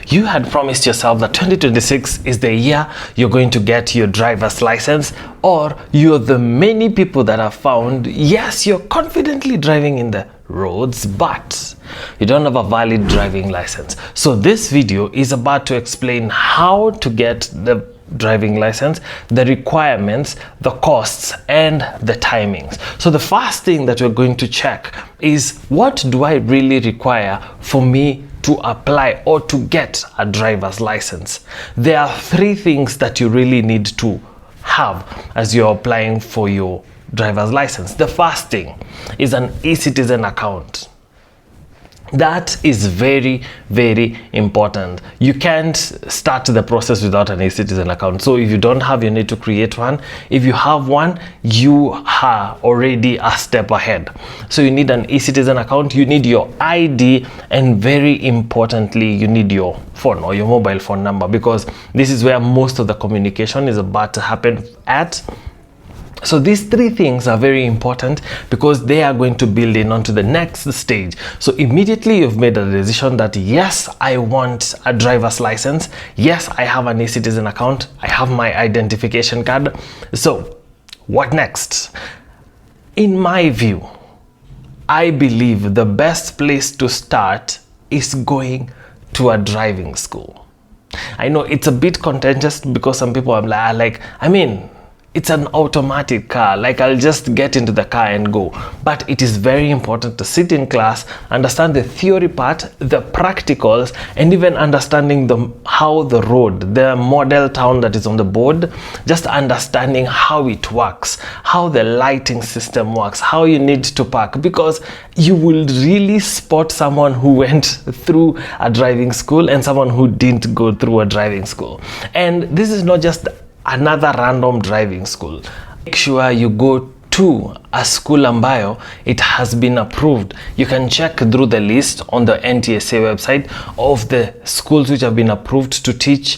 You had promised yourself that 2026 is the year you're going to get your driver's license, or you're the many people that have found, yes, you're confidently driving in the roads, but you don't have a valid driving license. So this video is about to explain how to get the driving license, the requirements, the costs, and the timings. So the first thing that we're going to check is, what do I really require for me to apply or to get a driver's license? There are three things that you really need to have as you're applying for your driver's license. The first thing is an eCitizen account. That is very, very important. You can't start the process without an eCitizen account. So if you don't have, you need to create one. If you have one, you are already a step ahead. So you need an eCitizen account, you need your ID, and very importantly, you need your phone or your mobile phone number, because this is where most of the communication is about to happen at. So these three things are very important because they are going to build in onto the next stage. So immediately you've made a decision that, yes, I want a driver's license. Yes, I have an eCitizen account. I have my identification card. So what next? In my view, I believe the best place to start is going to a driving school. I know it's a bit contentious because some people are like, it's an automatic car, like I'll just get into the car and go. But it is very important to sit in class, understand the theory part, the practicals, and even understanding how the road, the model town that is on the board, just understanding how it works, how the lighting system works, how you need to park, because you will really spot someone who went through a driving school and someone who didn't go through a driving school. And this is not just another random driving school. Make sure you go to a school ambayo it has been approved. You can check through the list on the NTSA website of the schools which have been approved to teach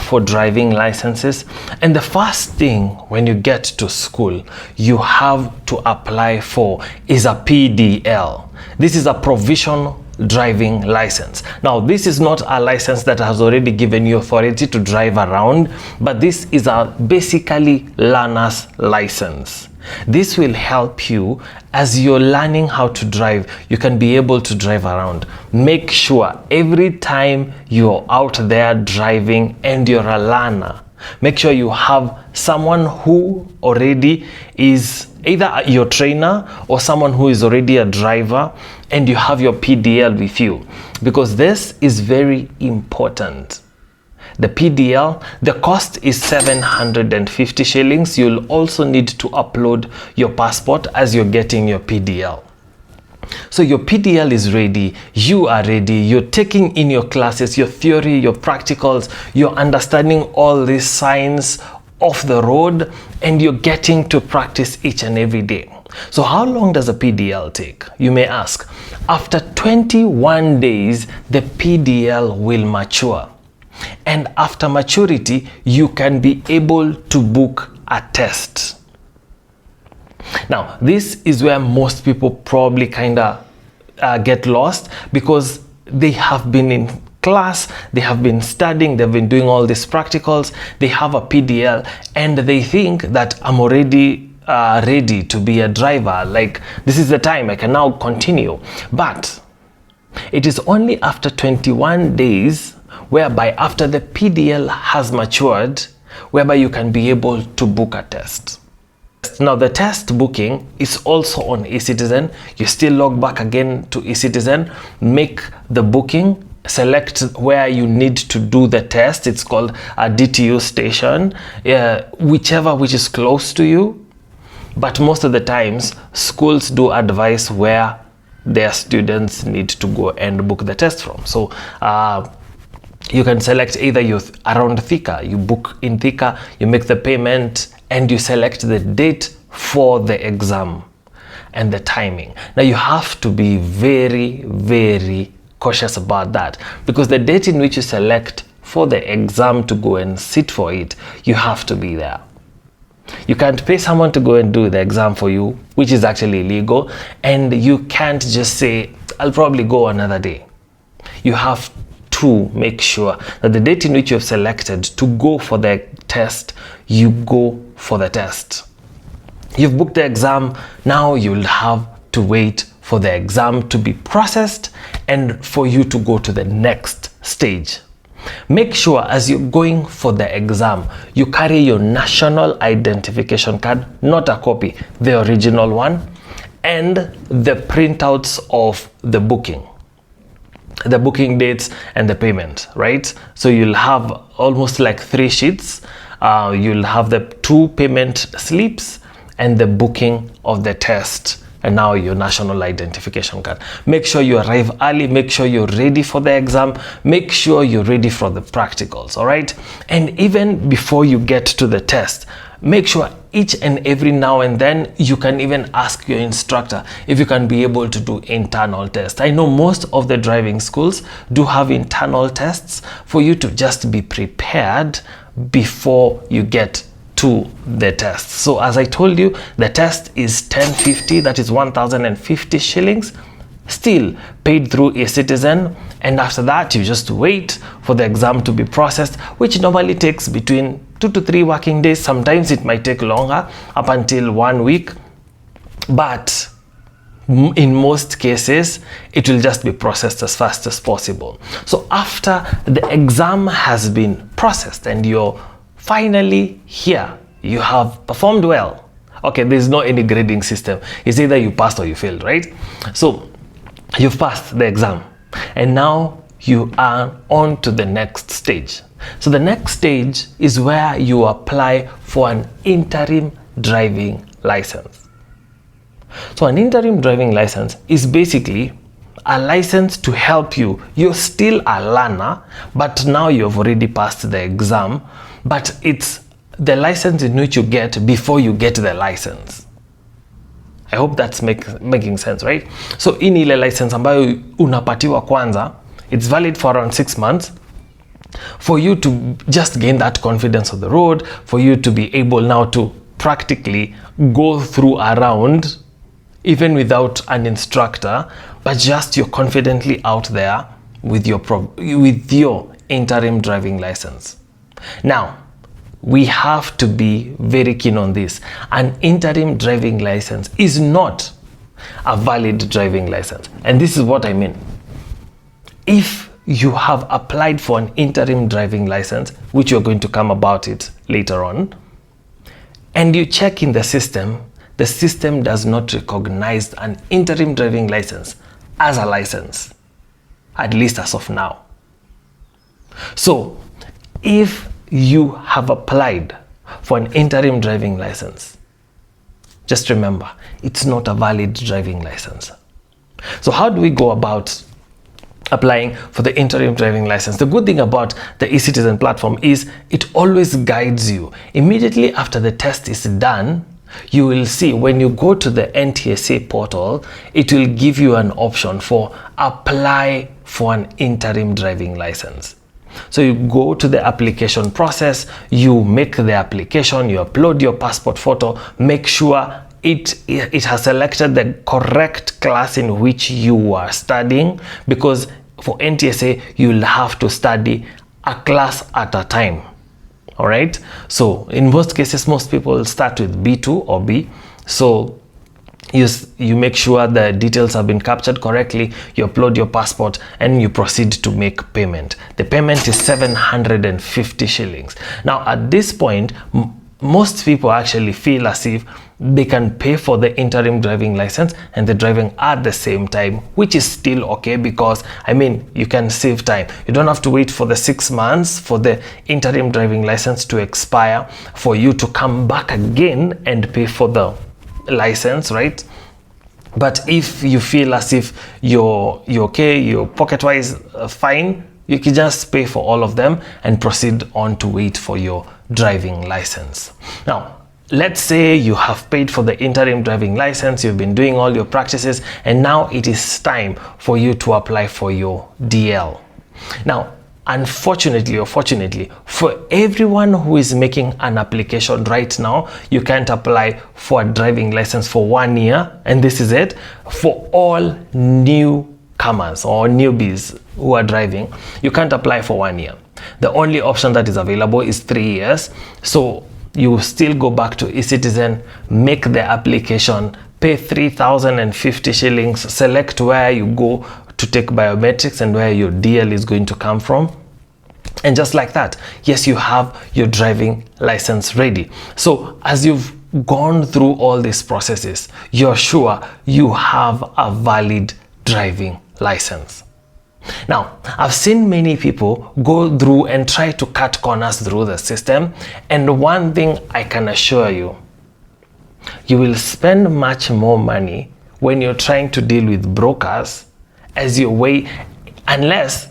for driving licenses. And the first thing when you get to school you have to apply for is a PDL. This is a provisional driving license. Now, this is not a license that has already given you authority to drive around, but this is a basically learner's license. This will help you as you're learning how to drive. You can be able to drive around. Make sure every time you're out there driving and you're a learner, make sure you have someone who already is either your trainer or someone who is already a driver, and you have your PDL with you, because this is very important. The PDL, the cost is 750 shillings. You'll also need to upload your passport as you're getting your PDL. So your PDL is ready, you are ready, you're taking in your classes, your theory, your practicals, you're understanding all these signs of the road, and you're getting to practice each and every day. So how long does a PDL take? You may ask. After 21 days, the PDL will mature. And after maturity, you can be able to book a test. Now, this is where most people probably kind of get lost, because they have been in class, they have been studying, they've been doing all these practicals, they have a PDL, and they think that I'm already ready to be a driver, like this is the time I can now continue. But it is only after 21 days, whereby after the PDL has matured, whereby you can be able to book a test. Now, the test booking is also on eCitizen. You still log back again to eCitizen, make the booking, select where you need to do the test. It's called a DTU station, whichever which is close to you. But most of the times, schools do advise where their students need to go and book the test from. So you can select either you're around Thika, you book in Thika, you make the payment, and you select the date for the exam and the timing. Now, you have to be very, very cautious about that, because the date in which you select for the exam to go and sit for it, you have to be there. You can't pay someone to go and do the exam for you, which is actually illegal, and you can't just say, I'll probably go another day. You have to make sure that the date in which you have selected to go for the test, you go for the test. You've booked the exam, now you'll have to wait for the exam to be processed and for you to go to the next stage. Make sure as you're going for the exam, you carry your national identification card, not a copy, the original one, and the printouts of the booking dates and the payment, right? So you'll have almost like 3 sheets. You'll have the 2 payment slips and the booking of the test, and now your national identification card. Make sure you arrive early, make sure you're ready for the exam, make sure you're ready for the practicals, all right? And even before you get to the test, make sure each and every now and then you can even ask your instructor if you can be able to do internal tests. I know most of the driving schools do have internal tests for you to just be prepared before you get to the test. So as I told you, the test is 1050, that is 1050 shillings, still paid through a citizen, and after that you just wait for the exam to be processed, which normally takes between 2 to 3 working days. Sometimes it might take longer, up until 1 week, but in most cases it will just be processed as fast as possible. So after the exam has been processed and you're finally here, you have performed well. Okay, there's no any grading system. It's either you passed or you failed, right? So you've passed the exam and now you are on to the next stage. So the next stage is where you apply for an interim driving license. So an interim driving license is basically a license to help you. You're still a learner, but now you've already passed the exam, but it's the license in which you get before you get the license. I hope that's making sense, right? So in ile license ambayo unapatiwa kwanza, it's valid for around 6 months for you to just gain that confidence of the road, for you to be able now to practically go through around even without an instructor, but just you're confidently out there with your interim driving license. Now, we have to be very keen on this. An interim driving license is not a valid driving license. And this is what I mean. If you have applied for an interim driving license, which you're going to come about it later on, and you check in the system does not recognize an interim driving license as a license, at least as of now. So if you have applied for an interim driving license, just remember, it's not a valid driving license. So how do we go about applying for the interim driving license? The good thing about the eCitizen platform is it always guides you. Immediately after the test is done, you will see when you go to the NTSA portal, it will give you an option for apply for an interim driving license. So you go to the application process, you make the application, you upload your passport photo, make sure it has selected the correct class in which you are studying, because for NTSA you'll have to study a class at a time. All right, so in most cases most people start with B2 or B. So you make sure the details have been captured correctly, you upload your passport, and you proceed to make payment. The payment is 750 shillings. Now at this point, most people actually feel as if they can pay for the interim driving license and the driving at the same time, which is still okay, because I mean, you can save time. You don't have to wait for the 6 months for the interim driving license to expire for you to come back again and pay for the license, right? But if you feel as if you're okay, you're pocket-wise fine, you can just pay for all of them and proceed on to wait for your driving license. Now, let's say you have paid for the interim driving license, you've been doing all your practices, and now it is time for you to apply for your DL. Now, unfortunately or fortunately, for everyone who is making an application right now, you can't apply for a driving license for 1 year, and this is it, for all new comers or newbies who are driving, you can't apply for 1 year. The only option that is available is 3 years. So you still go back to eCitizen, make the application, pay 3,050 shillings, select where you go to take biometrics and where your DL is going to come from. And just like that, yes, you have your driving license ready. So as you've gone through all these processes, you're sure you have a valid driving license. Now, I've seen many people go through and try to cut corners through the system. And one thing I can assure you, you will spend much more money when you're trying to deal with brokers as your way, unless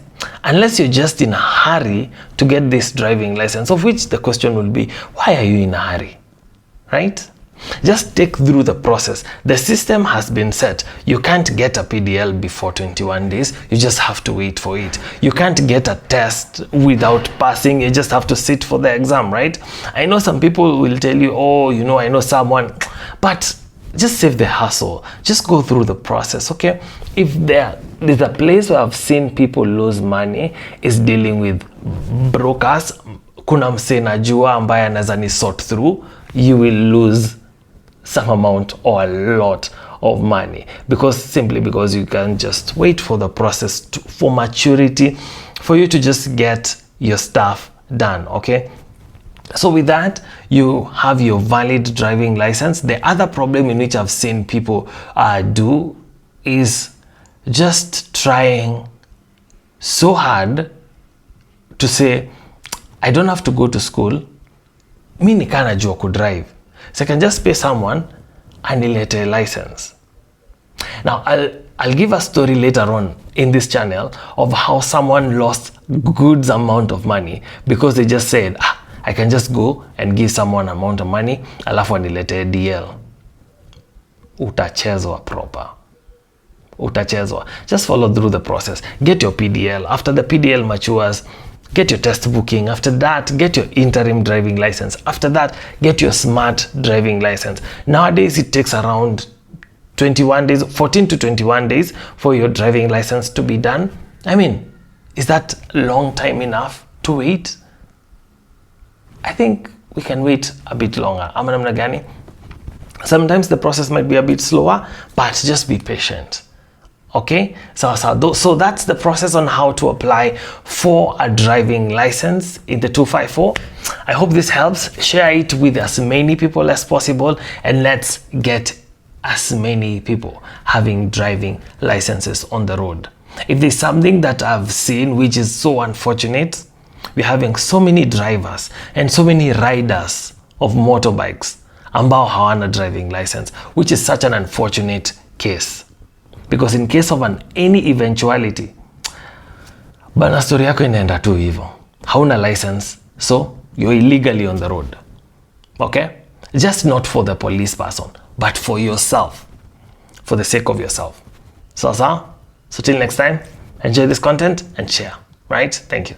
you're just in a hurry to get this driving license, of which the question will be, why are you in a hurry, right? Just take through the process. The system has been set. You can't get a PDL before 21 days. You just have to wait for it. You can't get a test without passing. You just have to sit for the exam, right? I know some people will tell you, oh, you know, I know someone, but just save the hassle. Just go through the process, okay? If there's a place where I've seen people lose money is dealing with brokers. Kuna msee najua ambaye anaweza ni sort through, you will lose some amount or a lot of money simply because you can just wait for the process for maturity, for you to just get your stuff done, okay? So with that, you have your valid driving license. The other problem in which I've seen people do is just trying so hard to say, I don't have to go to school, mi nikaa najua kudrive, so I can just pay someone and nilete a license. Now, I'll give a story later on in this channel of how someone lost good amount of money because they just said, I can just go and give someone amount of money, alafu anilete DL. Utachezwa proper. Utachezwa. Just follow through the process. Get your PDL. After the PDL matures, get your test booking. After that, get your interim driving license. After that, get your smart driving license. Nowadays, it takes around 21 days, 14 to 21 days for your driving license to be done. I mean, is that long time enough to wait? I think we can wait a bit longer. Ama namna gani? Sometimes the process might be a bit slower, but just be patient. Okay, so that's the process on how to apply for a driving license in the 254. I hope this helps. Share it with as many people as possible, and let's get as many people having driving licenses on the road. If there's something that I've seen which is so unfortunate, we're having so many drivers and so many riders of motorbikes ambao hawana driving license, which is such an unfortunate case. Because in case of any eventuality, bana story yako inaenda tu hivyo. Hauna license, so you're illegally on the road. Okay? Just not for the police person, but for yourself. For the sake of yourself. So till next time, enjoy this content and share. Right? Thank you.